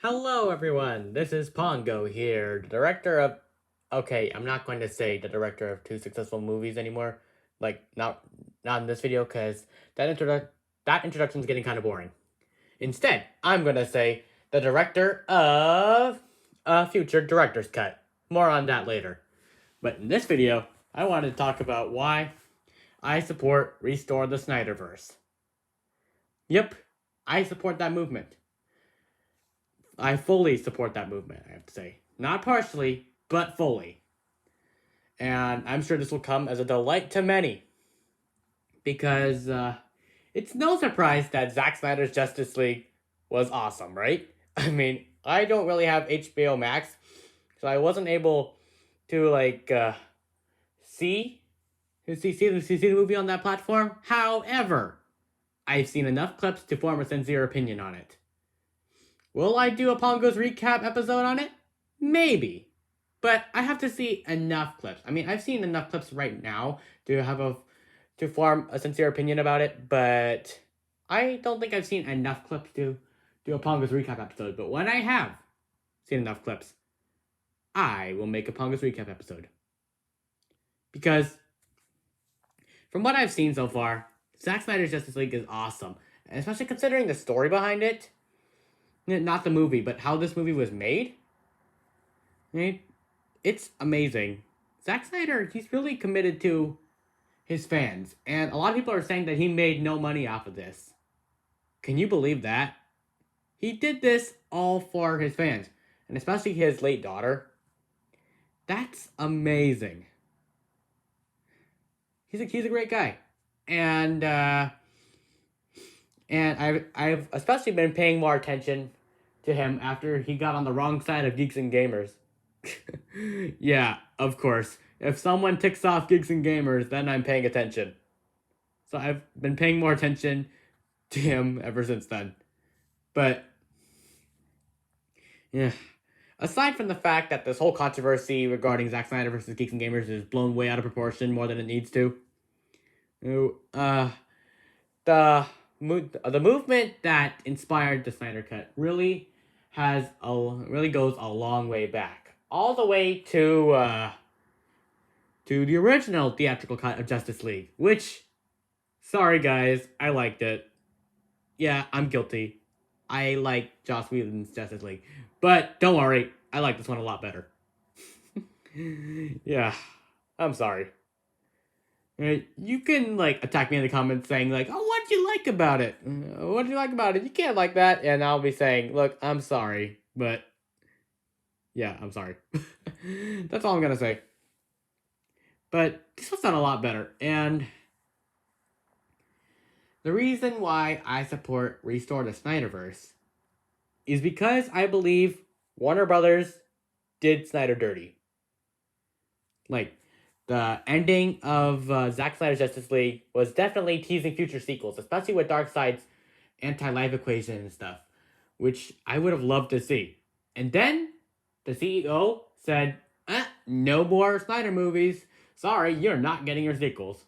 Hello, everyone. This is Pongo here, the director of. Okay, I'm not going to say the director of two successful movies anymore. Like, not in this video, because that introduction is getting kind of boring. Instead, I'm going to say the director of a future director's cut. More on that later. But in this video, I wanted to talk about why I support Restore the Snyderverse. Yep, I support that movement. I fully support that movement, I have to say. Not partially, but fully. And I'm sure this will come as a delight to many. Because it's no surprise that Zack Snyder's Justice League was awesome, right? I mean, I don't really have HBO Max, so I wasn't able to, see, see the movie on that platform. However, I've seen enough clips to form a sincere opinion on it. Will I do a Pongo's recap episode on it? Maybe. But I have to see enough clips. I mean, I've seen enough clips right now to form a sincere opinion about it, but I don't think I've seen enough clips to do a Pongo's recap episode. But when I have seen enough clips, I will make a Pongo's recap episode. Because from what I've seen so far, Zack Snyder's Justice League is awesome. And especially considering the story behind it. Not the movie, but how this movie was made. Right? It's amazing. Zack Snyder, he's really committed to his fans, and a lot of people are saying that he made no money off of this. Can you believe that? He did this all for his fans, and especially his late daughter. That's amazing. He's a great guy, and I've especially been paying more attention to him after he got on the wrong side of Geeks and Gamers. Yeah, of course. If someone ticks off Geeks and Gamers, then I'm paying attention. So I've been paying more attention to him ever since then. But, yeah. Aside from the fact that this whole controversy regarding Zack Snyder versus Geeks and Gamers is blown way out of proportion more than it needs to, the movement that inspired the Snyder Cut really goes a long way back, all the way to the original theatrical cut of Justice League, which, sorry guys, I liked it. Yeah, I'm guilty. I like Joss Whedon's Justice League, but don't worry, I like this one a lot better. Yeah, I'm sorry. You can attack me in the comments saying "Oh, what did you like about it? What did you like about it? You can't like that," and I'll be saying, "Look, I'm sorry, but yeah, I'm sorry." That's all I'm gonna say. But this was done a lot better, and the reason why I support Restore the Snyderverse is because I believe Warner Brothers did Snyder dirty. Like, the ending of Zack Snyder's Justice League was definitely teasing future sequels, especially with Darkseid's anti-life equation and stuff, which I would have loved to see. And then the CEO said, no more Snyder movies. Sorry, you're not getting your sequels.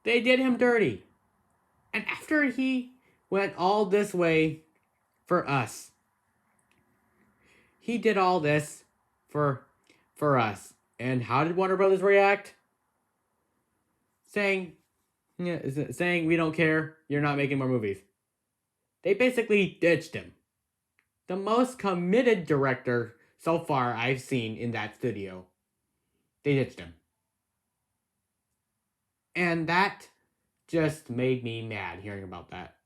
They did him dirty. And after he went all this way for us, he did all this for us. And how did Warner Brothers react? Saying we don't care, you're not making more movies. They basically ditched him. The most committed director so far I've seen in that studio. They ditched him. And that just made me mad hearing about that.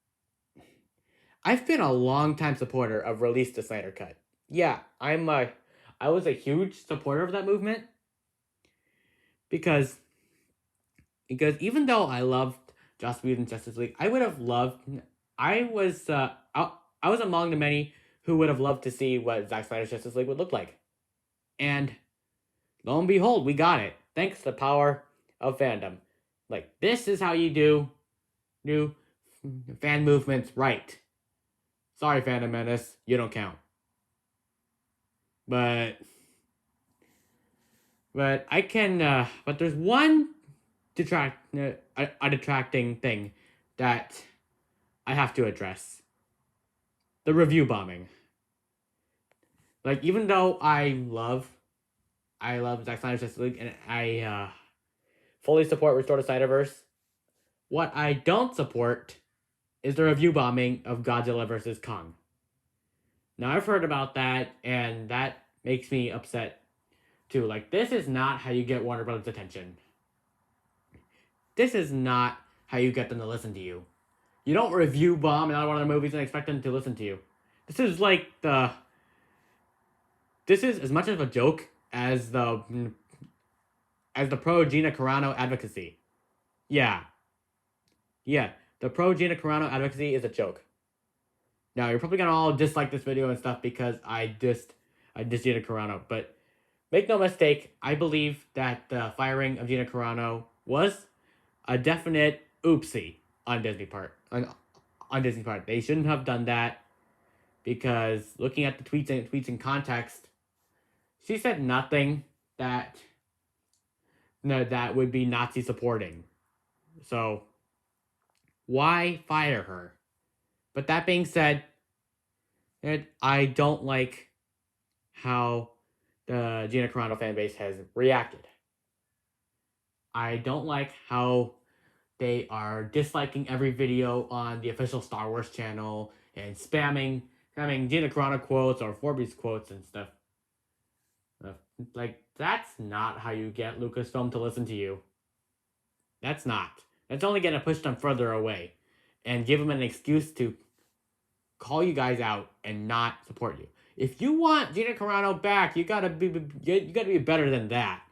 I've been a long-time supporter of Release the Snyder Cut. Yeah, I was a huge supporter of that movement because even though I loved Joss Whedon's Justice League, I would have loved. I was among the many who would have loved to see what Zack Snyder's Justice League would look like, and lo and behold, we got it. Thanks to the power of fandom. This is how you do new fan movements right. Sorry, Phantom Menace, you don't count. But I can. But there's one a detracting thing that I have to address: the review bombing. Like, even though I love Zack Snyder's Justice League, and I fully support Restore the Snyderverse, what I don't support is the review bombing of Godzilla vs. Kong. Now, I've heard about that, and that makes me upset too. Like, this is not how you get Warner Brothers' attention. This is not how you get them to listen to you. You don't review bomb another one of the movies and expect them to listen to you. This is as much of a joke as the pro Gina Carano advocacy. Yeah, the pro Gina Carano advocacy is a joke. Now, you're probably gonna all dislike this video and stuff because I dissed Gina Carano, but make no mistake, I believe that the firing of Gina Carano was a definite oopsie on Disney's part. They shouldn't have done that because looking at the tweets in context, she said nothing that would be Nazi supporting. So why fire her? But that being said, I don't like how the Gina Carano fan base has reacted. I don't like how they are disliking every video on the official Star Wars channel and spamming Gina Carano quotes or Forbes quotes and stuff. Like, that's not how you get Lucasfilm to listen to you. That's not. That's only going to push them further away and give them an excuse to call you guys out and not support you. If you want Gina Carano back, you gotta be better than that.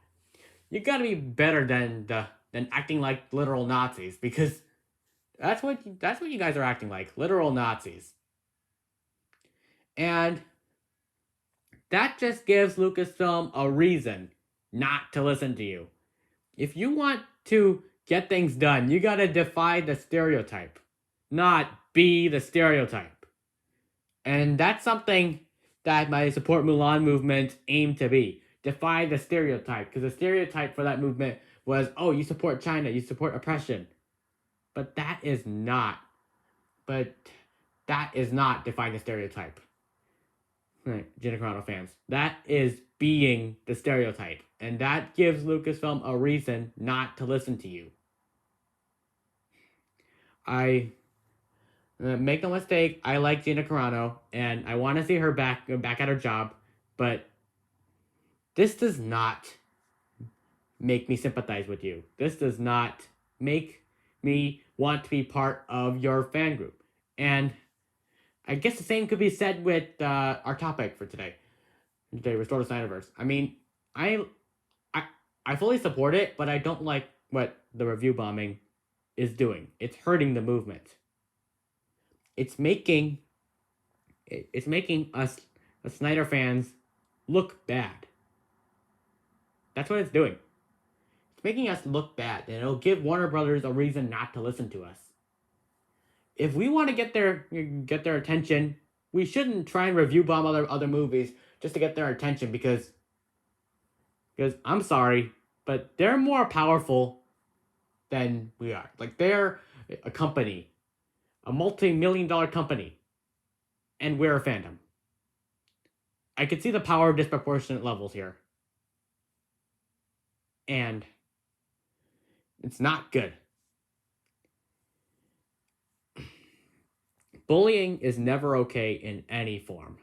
You gotta be better than acting like literal Nazis, because that's what you guys are acting like, literal Nazis. And that just gives Lucasfilm a reason not to listen to you. If you want to get things done, you gotta defy the stereotype, not be the stereotype. And that's something that my Support Mulan movement aimed to be. Defy the stereotype. Because the stereotype for that movement was, oh, you support China, you support oppression. But that is not defying the stereotype. Right, Gina Carano fans. That is being the stereotype. And that gives Lucasfilm a reason not to listen to you. Make no mistake, I like Gina Carano, and I want to see her back at her job, but this does not make me sympathize with you. This does not make me want to be part of your fan group. And I guess the same could be said with our topic for today. Restore the Snyderverse. I mean, I fully support it, but I don't like what the review bombing is doing. It's hurting the movement. It's making us, the Snyder fans, look bad. That's what it's doing. It's making us look bad, and it'll give Warner Brothers a reason not to listen to us. If we want to get their attention, we shouldn't try and review bomb other movies just to get their attention, because I'm sorry, but they're more powerful than we are. Like, they're a company. A multi-million-dollar company. And we're a fandom. I could see the power of disproportionate levels here. And it's not good. Bullying is never okay in any form.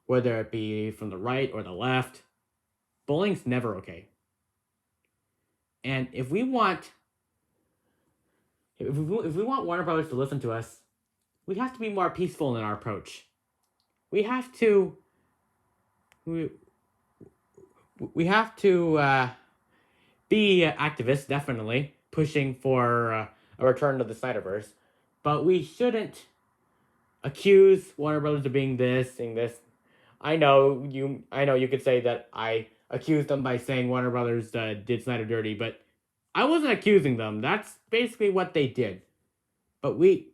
Whether it be from the right or the left, bullying's never okay. And if we want Warner Brothers to listen to us, we have to be more peaceful in our approach. We have to be activists, definitely, pushing for a return to the Snyderverse, but we shouldn't accuse Warner Brothers of being this, saying this. I know you could say that I accused them by saying Warner Brothers did Snyder dirty, but I wasn't accusing them. That's basically what they did. But we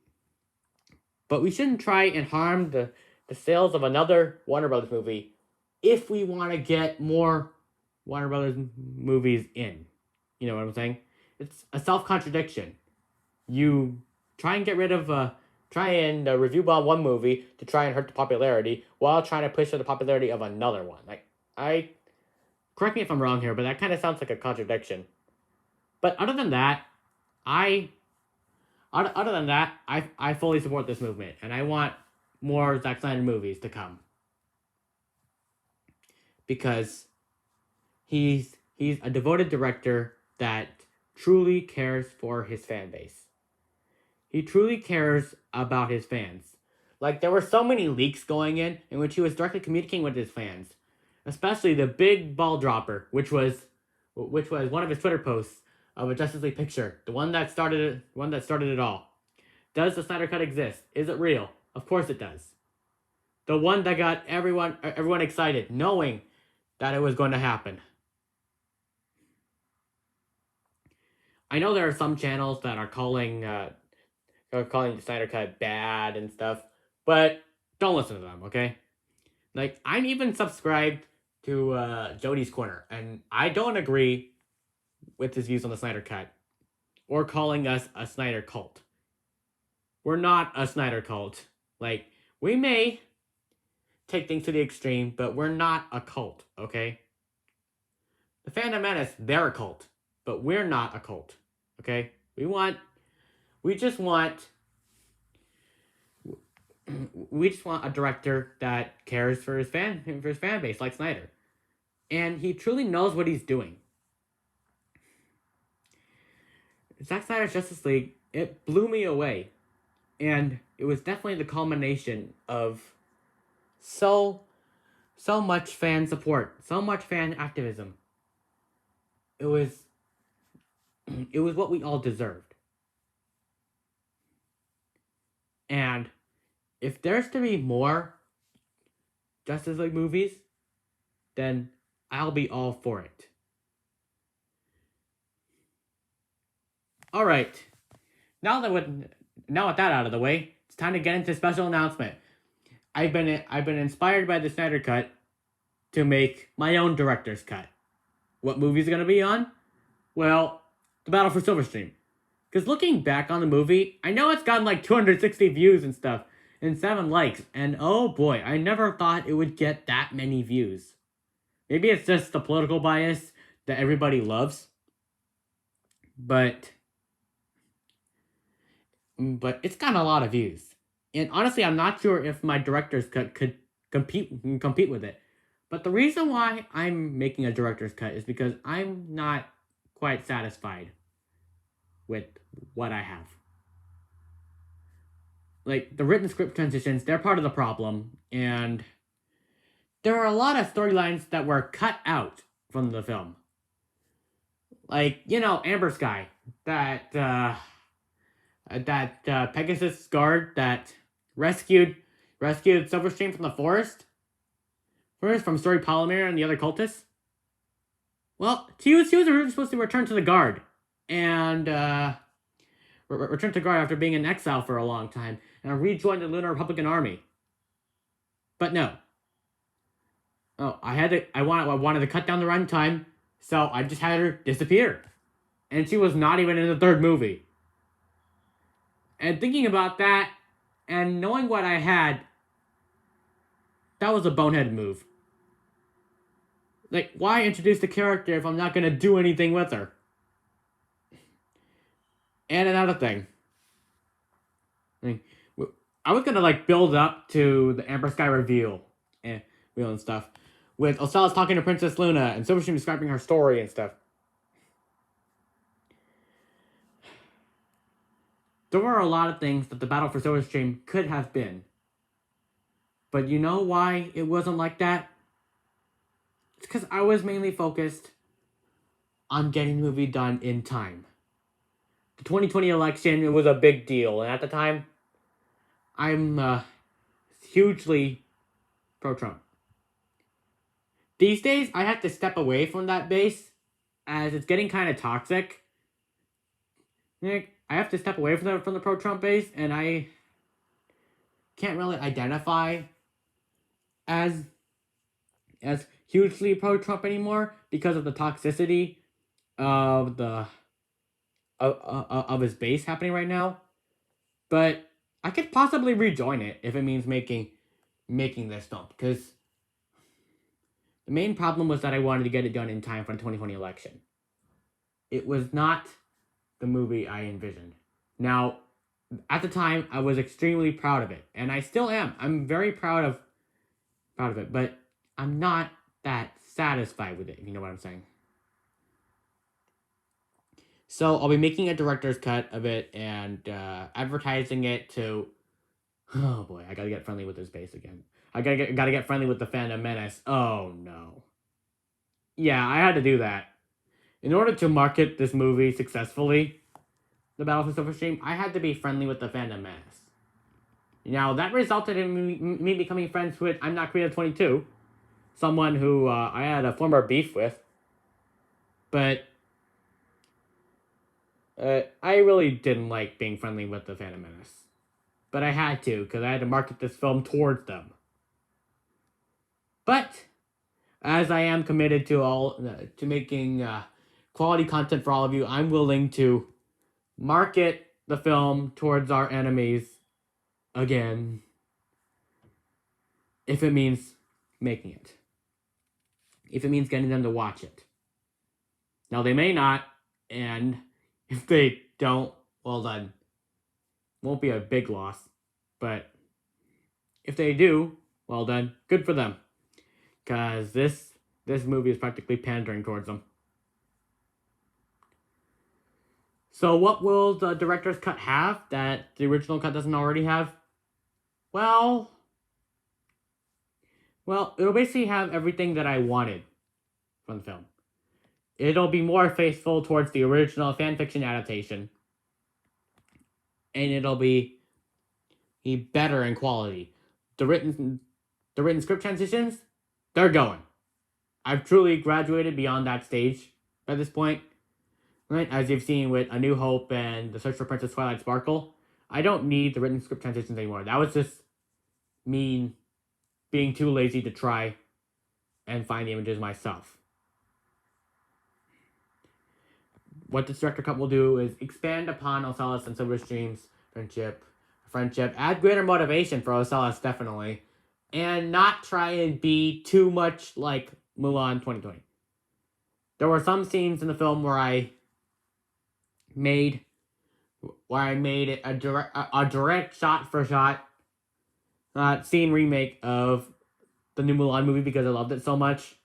shouldn't try and harm the sales of another Warner Brothers movie if we want to get more Warner Brothers movies in. You know what I'm saying? It's a self-contradiction. You try and get rid of try and review bomb one movie to try and hurt the popularity while trying to push for the popularity of another one. Correct me if I'm wrong here, but that kind of sounds like a contradiction. But other than that, I I fully support this movement, and I want more Zack Snyder movies to come because he's a devoted director that truly cares for his fan base. He truly cares about his fans. Like, there were so many leaks going in which he was directly communicating with his fans, especially the big ball dropper, which was one of his Twitter posts of a Justice League picture, the one that started it all. Does the Snyder Cut exist? Is it real? Of course it does. The one that got everyone excited, knowing that it was going to happen. I know there are some channels that are calling the Snyder Cut bad and stuff, but don't listen to them, okay? Like, I'm even subscribed to Jody's Corner, and I don't agree with his views on the Snyder Cut or calling us a Snyder cult. We're not a Snyder cult. Like, we may take things to the extreme, but we're not a cult, okay? The Phantom Menace, they're a cult, but we're not a cult, okay? We just want a director that cares for his fan base, like Snyder. And he truly knows what he's doing. Zack Snyder's Justice League, it blew me away. And it was definitely the culmination of so much fan support, so much fan activism. It was what we all deserved. And if there's to be more Justice League movies, then I'll be all for it. Alright. Now with that out of the way, it's time to get into a special announcement. I've been inspired by the Snyder Cut to make my own director's cut. What movie's gonna be on? Well, The Battle for Silverstream. Because looking back on the movie, I know it's gotten like 260 views and stuff, and 7 likes, and oh boy, I never thought it would get that many views. Maybe it's just the political bias that everybody loves, but it's gotten a lot of views. And honestly, I'm not sure if my director's cut could compete with it. But the reason why I'm making a director's cut is because I'm not quite satisfied with what I have. Like, the written script transitions, they're part of the problem, and there are a lot of storylines that were cut out from the film. Like, Amber Sky, that Pegasus guard that rescued Silverstream from the forest from Story Polymer and the other cultists. Well, she was originally supposed to return to the guard, and return to guard after being in exile for a long time, and rejoin the Lunar Republican Army. But no. Oh, I wanted to cut down the runtime, so I just had her disappear. And she was not even in the third movie. And thinking about that, and knowing what I had, that was a bonehead move. Like, why introduce the character if I'm not going to do anything with her? And another thing. I was going to, build up to the Amber Sky reveal and stuff. With Osalis talking to Princess Luna and Silverstream describing her story and stuff. There were a lot of things that the Battle for Silverstream could have been. But you know why it wasn't like that? It's because I was mainly focused on getting the movie done in time. The 2020 election was a big deal, and at the time, I'm hugely pro-Trump. These days, I have to step away from that base, as it's getting kind of toxic. I have to step away from the pro-Trump base, and I can't really identify as hugely pro-Trump anymore because of the toxicity of his base happening right now. But I could possibly rejoin it if it means making this film, because the main problem was that I wanted to get it done in time for the 2020 election. It was not the movie I envisioned. Now, at the time, I was extremely proud of it, and I still am. I'm very proud of it, but I'm not that satisfied with it, if you know what I'm saying. So I'll be making a director's cut of it and advertising it to. Oh boy, I gotta get friendly with this base again. I gotta get friendly with the Phantom Menace. Oh no. Yeah, I had to do that. In order to market this movie successfully, The Battle for Silverstream, I had to be friendly with the Phantom Menace. Now, that resulted in me becoming friends with I'm Not Creative 22, someone who I had a former beef with. But I really didn't like being friendly with the Phantom Menace. But I had to, because I had to market this film towards them. But, as I am committed to making quality content for all of you, I'm willing to market the film towards our enemies again, if it means making it. If it means getting them to watch it. Now, they may not, and if they don't, well then, won't be a big loss. But if they do, well then, good for them. Because this movie is practically pandering towards them. So what will the director's cut have that the original cut doesn't already have? Well, it'll basically have everything that I wanted from the film. It'll be more faithful towards the original fanfiction adaptation. And it'll be better in quality. The written script transitions, they're going. I've truly graduated beyond that stage at this point. Right? As you've seen with A New Hope and The Search for Princess Twilight Sparkle, I don't need the written script transitions anymore. That was just me being too lazy to try and find the images myself. What this director cut will do is expand upon Osiris and Silverstream's friendship, add greater motivation for Osiris, definitely, and not try and be too much like Mulan 2020. There were some scenes in the film where I made it a direct shot-for-shot scene remake of the new Mulan movie because I loved it so much.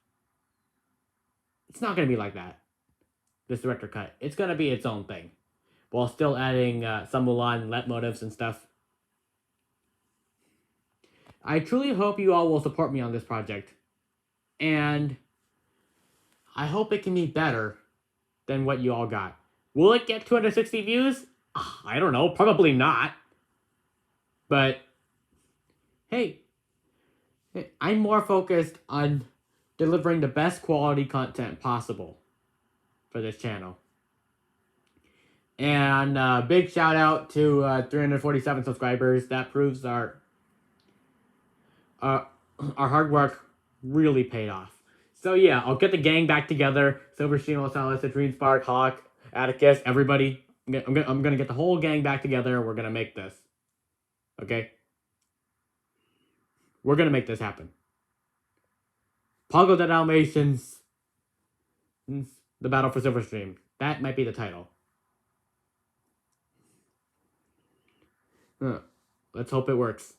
It's not going to be like that, this director cut. It's going to be its own thing, while still adding some Mulan leitmotifs and stuff. I truly hope you all will support me on this project, and I hope it can be better than what you all got. Will it get 260 views? I don't know, probably not. But, hey, I'm more focused on delivering the best quality content possible for this channel. And big shout out to 347 subscribers. That proves our hard work really paid off. So yeah, I'll get the gang back together. Silverstream, Osiris, Citrine, Spark, Hawk, Atticus, everybody. I'm gonna get the whole gang back together. We're gonna make this. Okay? We're gonna make this happen. Pongo the Dalmatians, The Battle for Silverstream. That might be the title. Let's hope it works.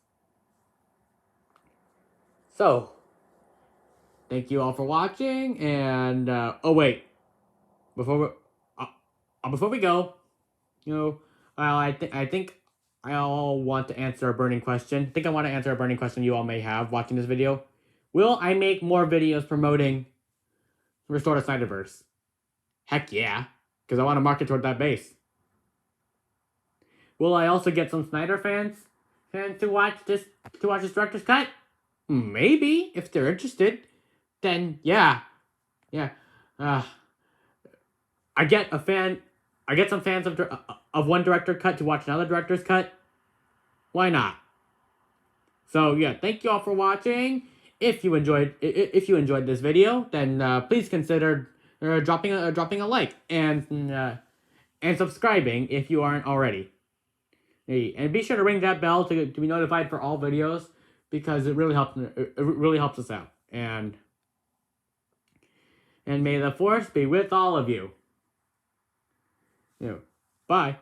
So, thank you all for watching, and oh wait, before we go, I think I all want to answer a burning question. I want to answer a burning question you all may have watching this video. Will I make more videos promoting Restore the Snyderverse? Heck yeah, because I want to market toward that base. Will I also get some Snyder fans to watch this director's cut? Maybe, if they're interested. Then yeah. I get some fans of one director cut to watch another director's cut. Why not? So yeah, thank you all for watching. If you enjoyed this video, then please consider dropping a like and subscribing if you aren't already. Hey, and be sure to ring that bell to be notified for all videos, because it really helps us out. And may the force be with all of you. Bye.